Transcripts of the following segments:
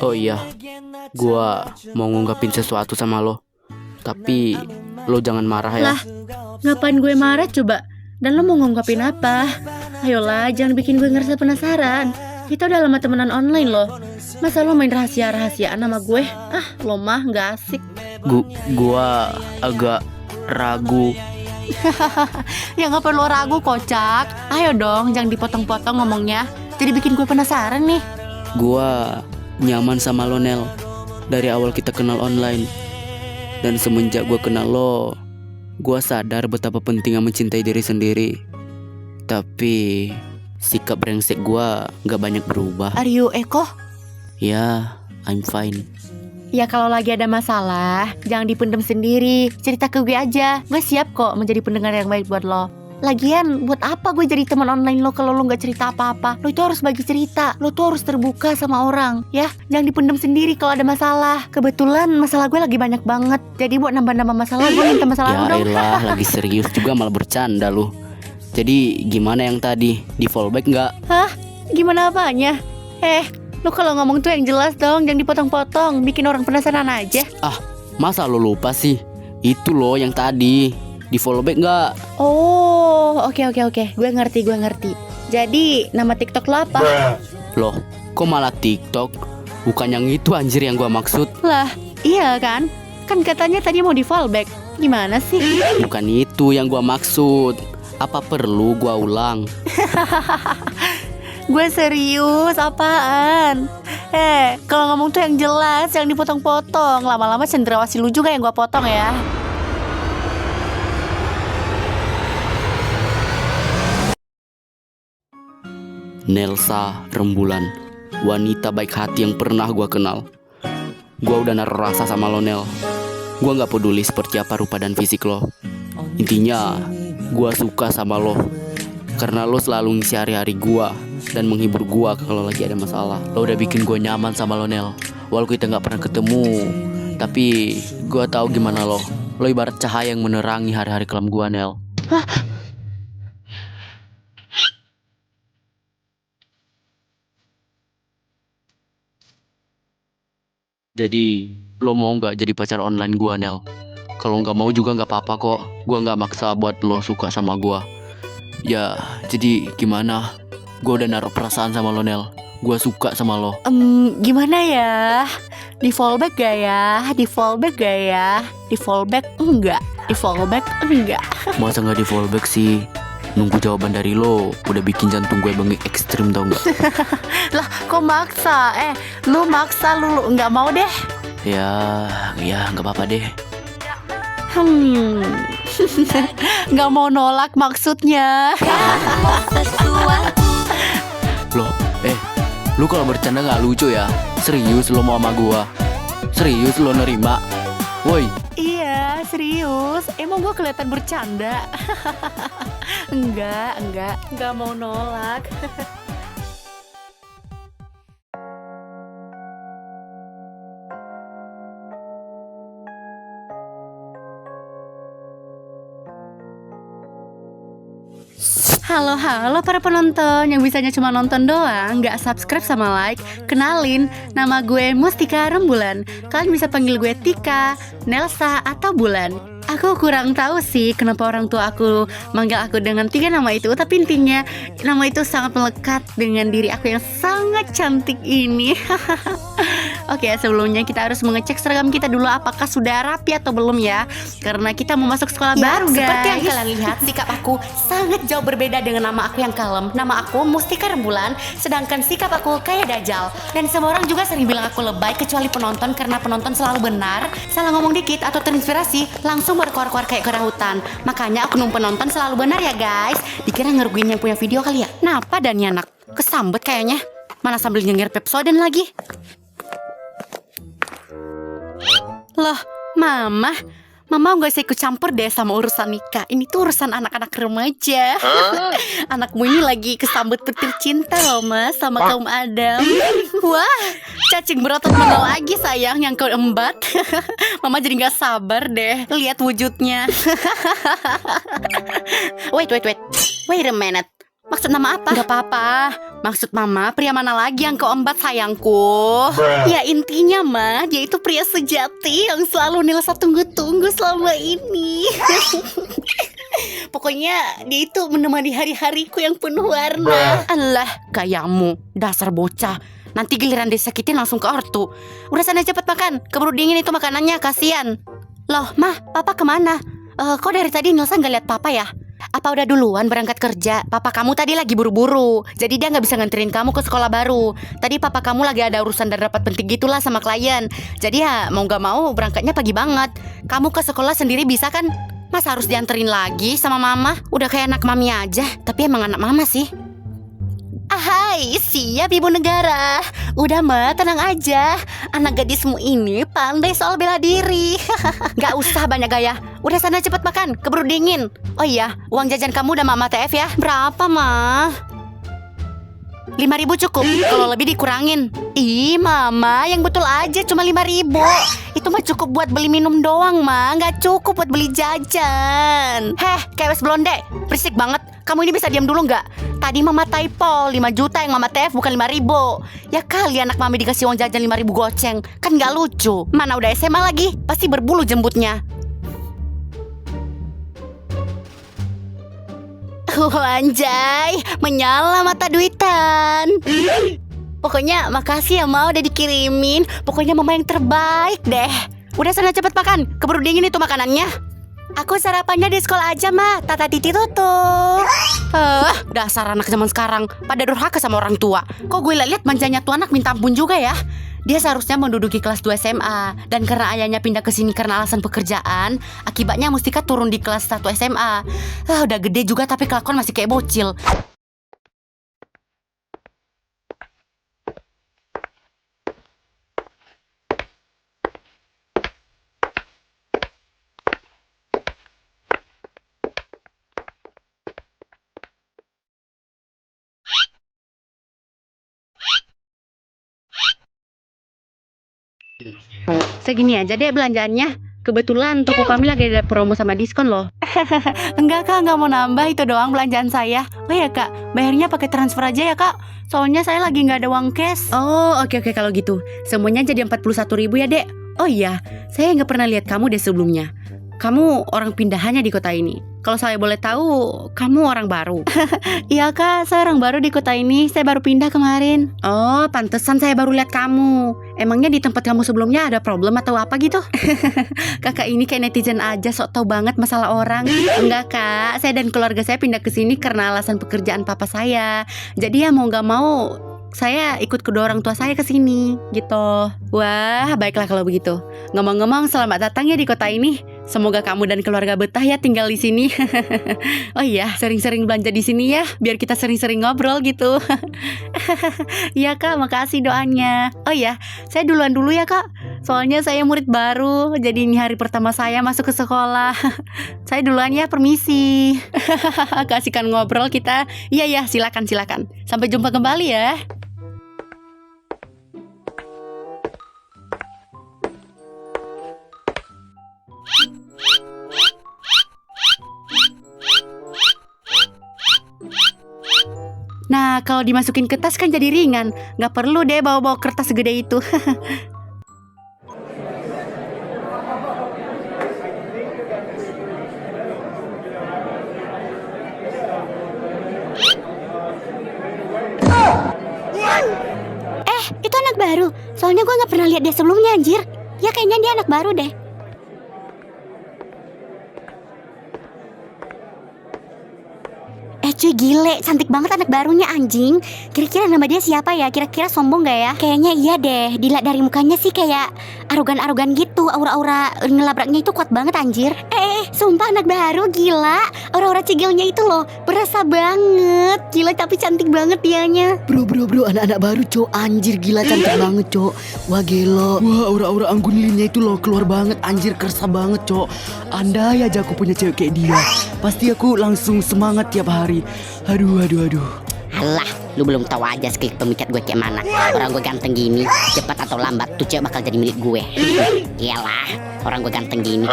Oh iya, gua mau ngungkapin sesuatu sama lo. Tapi lo jangan marah ya. Lah, ngapain gue marah coba? Dan lo mau ngungkapin apa? Ayolah, jangan bikin gue ngerasa penasaran. Kita udah lama temenan online loh. Masa lo main rahasia-rahasiaan sama gue? Ah, lo mah gak asik. Gua agak ragu. Ya gak perlu ragu, kocak. Ayo dong, jangan dipotong-potong ngomongnya. Jadi bikin gue penasaran nih. Gua nyaman sama lo, Nel. Dari awal kita kenal online. Dan semenjak gua kenal lo, gua sadar betapa pentingnya mencintai diri sendiri. Tapi sikap brengsek gua gak banyak berubah. Are you Eko? Ya, I'm fine. Ya kalau lagi ada masalah, jangan dipendam sendiri. Cerita ke gue aja. Gue siap kok menjadi pendengar yang baik buat lo. Lagian, buat apa gue jadi teman online lo kalau lo gak cerita apa-apa? Lo itu harus bagi cerita. Lo tuh harus terbuka sama orang. Ya, jangan dipendam sendiri kalau ada masalah. Kebetulan masalah gue lagi banyak banget. Jadi buat nambah-nambah masalah, gue minta masalah lo dong. Ya elah, lagi serius juga malah bercanda lo. Jadi gimana yang tadi? Di fallback gak? Hah? Gimana apanya? Lo kalau ngomong tuh yang jelas dong, jangan dipotong-potong. Bikin orang penasaran aja. Ah, masa lo lupa sih? Itu lo yang tadi. Di follow back gak? Oh, oke. Gue ngerti. Jadi, nama TikTok lo apa? Loh, kok malah TikTok? Bukan yang itu anjir yang gua maksud. Lah, iya kan? Kan katanya tadi mau di fallback. Gimana sih? Bukan itu yang gua maksud. Apa perlu gua ulang? Gue serius, apaan? Kalau ngomong tuh yang jelas, yang dipotong-potong. Lama-lama cendrawasih lu juga yang gue potong ya. Nelsa Rembulan, wanita baik hati yang pernah gua kenal. Gua udah naruh rasa sama lo, Nel. Gua gak peduli seperti apa rupa dan fisik lo. Intinya, gua suka sama lo karena lo selalu ngisi hari-hari gua dan menghibur gua kalau lagi ada masalah. Lo udah bikin gua nyaman sama lo, Nel. Walau kita gak pernah ketemu, tapi gua tahu gimana lo. Lo ibarat cahaya yang menerangi hari-hari kelam gua, Nel. Hah? Jadi, lo mau gak jadi pacar online gua, Nel? Kalau gak mau juga gak apa-apa kok. Gua gak maksa buat lo suka sama gua. Ya, jadi gimana? Gua udah naruh perasaan sama lo, Nel. Gua suka sama lo. Gimana ya? Di fallback gak ya? Di fallback gak ya? Di fallback enggak? Di fallback enggak? Masa gak di fallback sih? Nunggu jawaban dari lo udah bikin jantung gue bengek ekstrim, tau gak? Lah, kok maksa? Lu maksa, lu nggak mau deh. Ya gak apa-apa deh. Nggak mau nolak maksudnya. Loh, lu kalau bercanda gak lucu ya? Serius lo mau sama gua? Serius lo nerima? Woi. Iya, serius. Emang gue kelihatan bercanda? Enggak mau nolak. Halo para penonton yang bisanya cuma nonton doang, nggak subscribe sama like. Kenalin, nama gue Mustika Rembulan. Kalian bisa panggil gue Tika, Nelsa, atau Bulan. Aku kurang tahu sih kenapa orang tua aku manggil aku dengan 3 nama itu. Tapi intinya nama itu sangat melekat dengan diri aku yang sangat cantik ini. Oke, sebelumnya kita harus mengecek seragam kita dulu apakah sudah rapi atau belum ya. Karena kita mau masuk sekolah baru, guys. Seperti yang kalian lihat, sikap aku sangat jauh berbeda dengan nama aku yang kalem. Nama aku Mustika Rembulan, sedangkan sikap aku kayak Dajjal. Dan semua orang juga sering bilang aku lebay, kecuali penonton, karena penonton selalu benar. Salah ngomong dikit atau terinspirasi, langsung berkoar-koar kayak kera hutan. Makanya oknum penonton selalu benar ya guys. Dikira ngerugiin yang punya video kali ya. Napa dan ya anak? Kesambet kayaknya. Mana sambil nyengir Pepsodent lagi. Loh, Mama gak usah ikut campur deh sama urusan nikah. Ini tuh urusan anak-anak remaja. Anakmu ini lagi kesambut petir cinta loh mas, sama kaum Adam. Wah, cacing berotot mana lagi sayang yang kau embat. Mama jadi gak sabar deh lihat wujudnya. Wait a minute. Maksud nama apa? Gak apa-apa. Maksud mama, pria mana lagi yang keempat sayangku? Ya intinya mah, dia itu pria sejati yang selalu Nelsa tunggu-tunggu selama ini. Pokoknya dia itu menemani hari-hariku yang penuh warna. Alah, kayamu, dasar bocah. Nanti giliran disakitin langsung ke ortu. Udah sana cepet makan, keburu dingin itu makanannya, kasihan. Loh, mah, papa kemana? Kok dari tadi Nelsa nggak lihat papa ya? Apa udah duluan berangkat kerja? Papa kamu tadi lagi buru-buru, jadi dia nggak bisa nganterin kamu ke sekolah baru. Tadi papa kamu lagi ada urusan dan rapat penting gitulah sama klien. Jadi ya mau nggak mau berangkatnya pagi banget. Kamu ke sekolah sendiri bisa kan? Masa harus dianterin lagi sama mama? Udah kayak anak mami aja, tapi emang anak mama sih. Hai, siap ibu negara. Udah mah, tenang aja. Anak gadismu ini pandai soal bela diri. Gak usah banyak gaya. Udah sana cepet makan, keburu dingin. Oh iya, uang jajan kamu udah mama TF ya. Berapa mah? 5.000 cukup, kalau lebih dikurangin. Ih mama, yang betul aja cuma 5.000. Itu mah cukup buat beli minum doang mah, gak cukup buat beli jajan. Heh, kewes blonde, berisik banget. Kamu ini bisa diam dulu gak? Tadi mama typo, 5 juta yang mama TF bukan 5.000. Ya kali anak mami dikasih uang jajan 5.000 goceng. Kan gak lucu. Mana udah SMA lagi, pasti berbulu jembutnya. Anjay, menyala mata duitan. Pokoknya makasih ya Ma udah dikirimin. Pokoknya mama yang terbaik deh. Udah sana cepet makan, keburu dingin itu makanannya. Aku sarapannya di sekolah aja Ma, Tata Titi tutup. Dasar anak zaman sekarang, pada durhaka sama orang tua. Kok gue liat manjanya tuh anak minta ampun juga ya. Dia seharusnya menduduki kelas 2 SMA. Dan karena ayahnya pindah ke sini karena alasan pekerjaan, akibatnya Mustika turun di kelas 1 SMA. Udah gede juga tapi kelakuan masih kayak bocil. Segini aja deh belanjaannya. Kebetulan toko kami lagi ada promo sama diskon loh. Enggak kak, nggak mau nambah, itu doang belanjaan saya. Oh ya kak, bayarnya pakai transfer aja ya kak. Soalnya saya lagi nggak ada uang cash. Oh oke kalau gitu. Semuanya jadi 41.000 ya dek. Oh iya, saya nggak pernah lihat kamu deh sebelumnya. Kamu orang pindahannya di kota ini. Kalau saya boleh tahu, kamu orang baru. Iya kak, saya orang baru di kota ini. Saya baru pindah kemarin. Oh, pantesan saya baru lihat kamu. Emangnya di tempat kamu sebelumnya ada problem atau apa gitu? Kakak ini kayak netizen aja, sok tau banget masalah orang. Enggak kak, saya dan keluarga saya pindah ke sini karena alasan pekerjaan papa saya. Jadi ya mau nggak mau, saya ikut kedua orang tua saya ke sini gitu. Wah, baiklah kalau begitu. Ngomong-ngomong, selamat datang ya di kota ini. Semoga kamu dan keluarga betah ya tinggal di sini. Oh iya, sering-sering belanja di sini ya, biar kita sering-sering ngobrol gitu. Iya kak, makasih doanya. Oh iya, saya duluan dulu ya kak. Soalnya saya murid baru, jadi ini hari pertama saya masuk ke sekolah. Saya duluan ya, permisi. Kasihkan ngobrol kita. Iya, silakan. Sampai jumpa kembali ya. Nah, kalau dimasukin ke tas kan jadi ringan. Nggak perlu deh bawa-bawa kertas segede itu. Itu anak baru. Soalnya gue nggak pernah lihat dia sebelumnya, anjir. Ya kayaknya dia anak baru deh. Cuy gile, cantik banget anak barunya anjing. Kira-kira nama dia siapa ya? Kira-kira sombong gak ya? Kayaknya iya deh. Dilihat dari mukanya sih kayak arogan-arogan gitu. Aura-aura ngelabraknya itu kuat banget anjir. Sumpah anak baru gila. Aura-aura cigilnya itu loh berasa banget. Gila tapi cantik banget dianya. Bro, anak-anak baru cok. Anjir gila cantik banget cok. Wah gelo. Wah aura-aura anggun linnya itu loh keluar banget. Anjir kerasa banget cok. Andai aja aku punya cewek kayak dia, pasti aku langsung semangat tiap hari. Aduh. Alah, lu belum tahu aja skill pemikat gue kayak mana. Orang gue ganteng gini, cepat atau lambat tuh cewek bakal jadi milik gue. Iyalah, orang gue ganteng gini.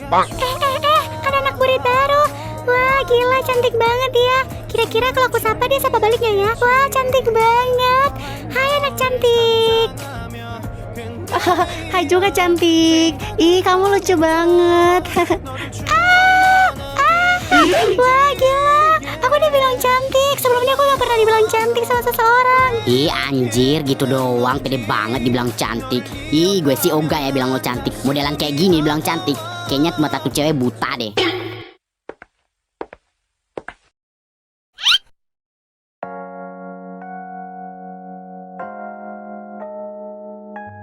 Ada anak murid baru. Wah gila cantik banget ya. Kira-kira kalau aku sapa dia sapa baliknya ya? Wah, cantik banget. Hai anak cantik. Hai juga cantik. Ih, kamu lucu banget. Wah, gila. Aku dibilang cantik. Sebelumnya aku gak pernah dibilang cantik sama seseorang. Ih anjir gitu doang, pede banget dibilang cantik. Ih gue sih ogah ya bilang lo cantik. Modelan kayak gini dibilang cantik, kayaknya mata tuh cewek buta deh.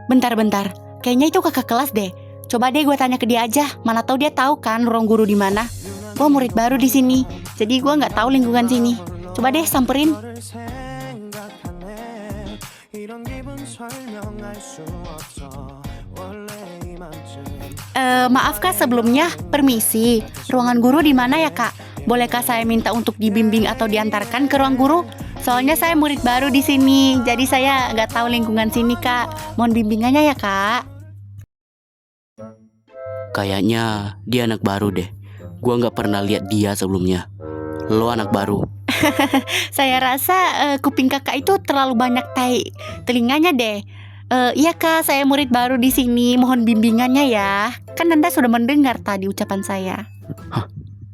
Bentar-bentar, kayaknya itu kakak kelas deh. Coba deh gue tanya ke dia aja. Mana tahu dia tahu kan ruang guru di mana. Gue murid baru di sini, jadi gue nggak tahu lingkungan sini. Coba deh samperin. Maaf kak, sebelumnya permisi. Ruangan guru di mana ya kak? Bolehkah saya minta untuk dibimbing atau diantarkan ke ruang guru? Soalnya saya murid baru di sini, jadi saya nggak tahu lingkungan sini kak. Mohon bimbingannya ya kak. Kayaknya dia anak baru deh. Gua nggak pernah lihat dia sebelumnya. Lo anak baru. Saya rasa kuping kakak itu terlalu banyak telinganya deh. Iya kak, saya murid baru di sini. Mohon bimbingannya ya. Kan Anda sudah mendengar tadi ucapan saya.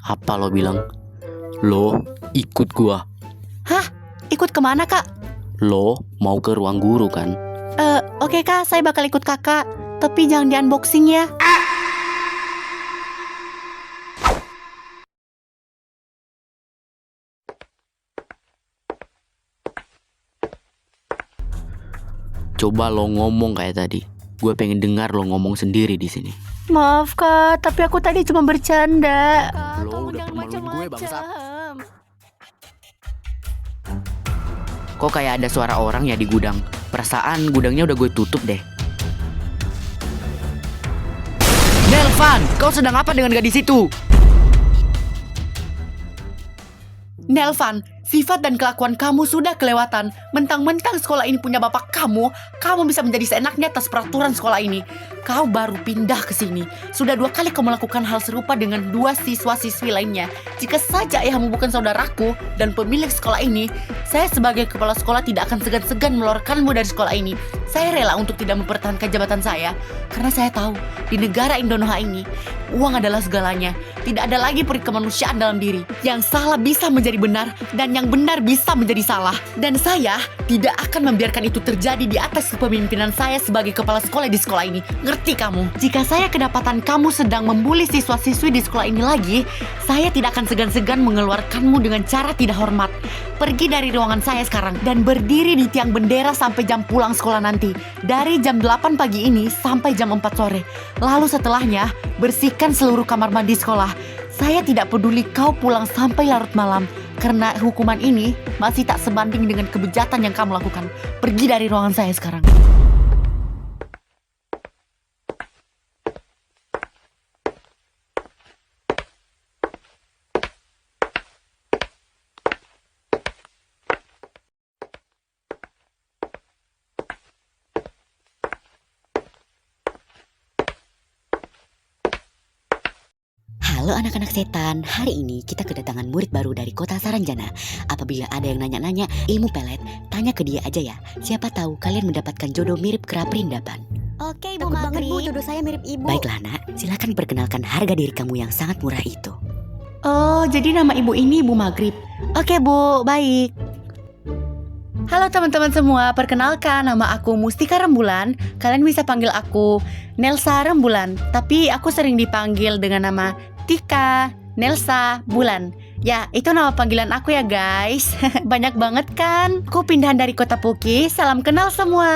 Apa lo bilang? Lo ikut gua. Hah? Ikut kemana kak? Lo mau ke ruang guru kan? Oke kak, saya bakal ikut kakak. Tapi jangan di unboxing ya. Coba lo ngomong kayak tadi. Gue pengen dengar lo ngomong sendiri di sini. Maaf kak, tapi aku tadi cuma bercanda. Lo udah permaluin gue bangsat. Kok kayak ada suara orang ya di gudang? Perasaan gudangnya udah gue tutup deh. Nelvan, kau sedang apa dengan gadis itu? Nelvan, sifat dan kelakuan kamu sudah kelewatan. Mentang-mentang sekolah ini punya bapak kamu bisa menjadi seenaknya atas peraturan sekolah ini. Kau baru pindah ke sini. Sudah 2 kali kau melakukan hal serupa dengan 2 siswa-siswi lainnya. Jika saja ayahmu bukan saudaraku dan pemilik sekolah ini, saya sebagai kepala sekolah tidak akan segan-segan meloloskanmu dari sekolah ini. Saya rela untuk tidak mempertahankan jabatan saya, karena saya tahu di negara Indonesia ini, uang adalah segalanya. Tidak ada lagi peri kemanusiaan dalam diri. Yang salah bisa menjadi benar, dan yang benar bisa menjadi salah. Dan saya tidak akan membiarkan itu terjadi di atas kepemimpinan saya sebagai kepala sekolah di sekolah ini. Ngerti kamu? Jika saya kedapatan kamu sedang membuli siswa-siswi di sekolah ini lagi, saya tidak akan segan-segan mengeluarkanmu dengan cara tidak hormat. Pergi dari ruangan saya sekarang dan berdiri di tiang bendera sampai jam pulang sekolah nanti. Dari jam 8 pagi ini sampai jam 4 sore. Lalu setelahnya, bersihkan seluruh kamar mandi sekolah. Saya tidak peduli kau pulang sampai larut malam, karena hukuman ini masih tak sebanding dengan kebejatan yang kamu lakukan. Pergi dari ruangan saya sekarang. Halo anak-anak setan, hari ini kita kedatangan murid baru dari kota Saranjana. Apabila ada yang nanya-nanya ilmu pelet, tanya ke dia aja ya. Siapa tahu kalian mendapatkan jodoh mirip kera perindapan. Oke, Ibu Takut banget Magri. Bu, jodoh saya mirip ibu. Baiklah nak, silakan perkenalkan harga diri kamu yang sangat murah itu. Oh, jadi nama ibu ini Ibu Maghrib. Oke bu, baik. Halo teman-teman semua, perkenalkan nama aku Mustika Rembulan. Kalian bisa panggil aku Nelsa Rembulan, tapi aku sering dipanggil dengan nama Tika Nelsa Bulan. Ya, itu nama panggilan aku ya guys. Banyak banget kan? Aku pindahan dari kota Puki. Salam kenal semua.